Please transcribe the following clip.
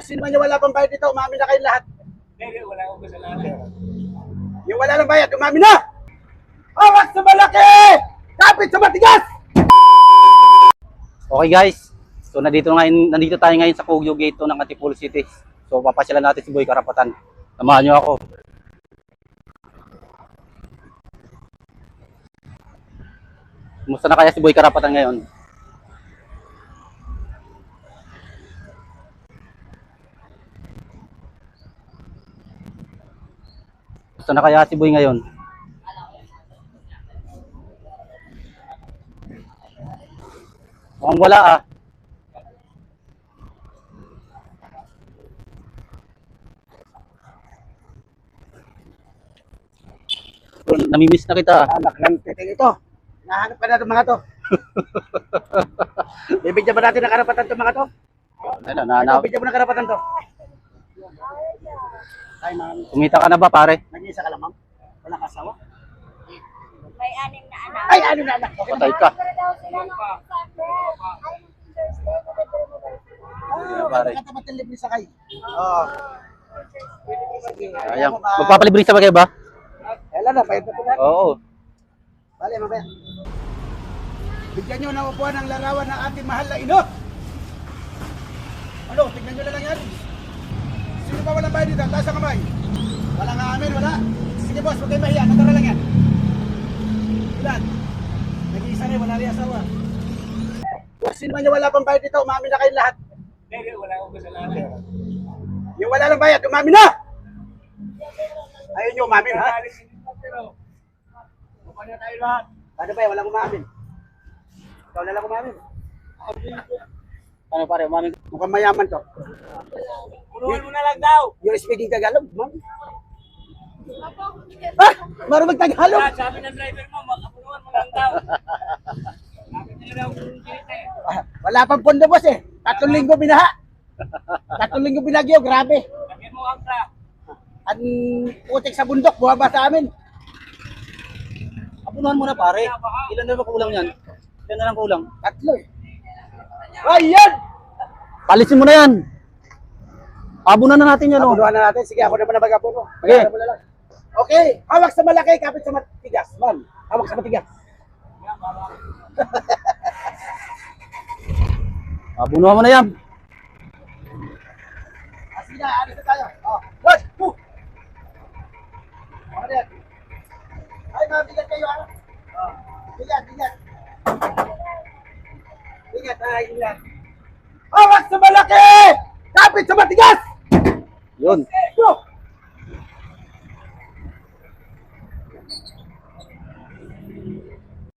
Sino man yung wala pang bayad dito, umamin na kayong lahat. Hindi, wala akong kasalanan. Yung wala ng bayad, umamin na! Hawak sa malaki! Kapit sa matigas! Okay guys, so nandito tayo ngayon sa Kogyo Gate 2 ng Antipolo City. So papasyalan natin si Boy Karapatan. Samahan nyo ako. Kumusta na kaya si Boy Karapatan ngayon? Kumusta na kaya si Boy ngayon? Mukhang wala ah. Namimiss na kita. Anak ng titing ito. Nahanap ka na itong mga to. Bibigyan ba natin ng karapatan itong mga to? Bibigyan mo ng karapatan to. Ay, ma'am. Kumita ka na ba pare? Nag-iisa ka lang, ma'am? Wala ka asawa? May 6 na anak. Ay, ano na anak? Okay, Patay ka. Ah, pare. katapat ng libre sakay. Oo. Sige. Ayan. Magpapalibre sa bagay ba? Kailan na, bayad na po natin. Oo. Bale, mamaya. Bigyan nyo ng upuan ng larawan ng ating mahal na ino. Ano, tignan nyo na lang yan. Sino ba walang bayad dito? Taas ang kamay. Wala nga amin, wala. Sige boss, huwag kayo mahiya. Natara lang yan. Ilan? Nag-iisa rin, wala rin asawa. Boss, sino man yung wala pang bayad dito, umamin na kayong lahat. Hindi, wala akong kasalanan. Yung wala ng bayad, umamin na! Ayun nyo, umamin ha? Pero, mukha na tayo lahat. Paano ba, walang umamin. Ikaw na lang umamin. Ano pare, mami? Mukhang mayaman to. Punuhan mo na lang daw. You're speaking Tagalog, ma'am. Ah! Marunong Tagalog! Sabi ng driver mo, punuhan mo lang daw. Sabi nila daw kung kita eh. Ah, wala pang pondo boss eh. 3 linggo binaha. 3 linggo binagyo, grabe. Lagyan mo ang tra. Ang putik sa bundok, buwaba sa amin. Apunuhan mo na pare. Ilan na ba kulang yan? Ilan na lang kulang? 3 eh. Ayan! Palisin mo na yan. Abunan na natin yan oh. Abunuhan na natin. Sige, ako naman na mag-apuno. Okay. Okay, hawak sa malaki, kapit sa matigas. Ma'am, hawak sa matigas. Abunuhan mo na yan. Sige na, alis na tayo. Oh, 1, 2. Ano yan? Ay, mabigat kayo ha. Oh, bigat, bigat. Bigat, ay, bigat. Hawak sa malaki! Kapit sa matigas! Yun.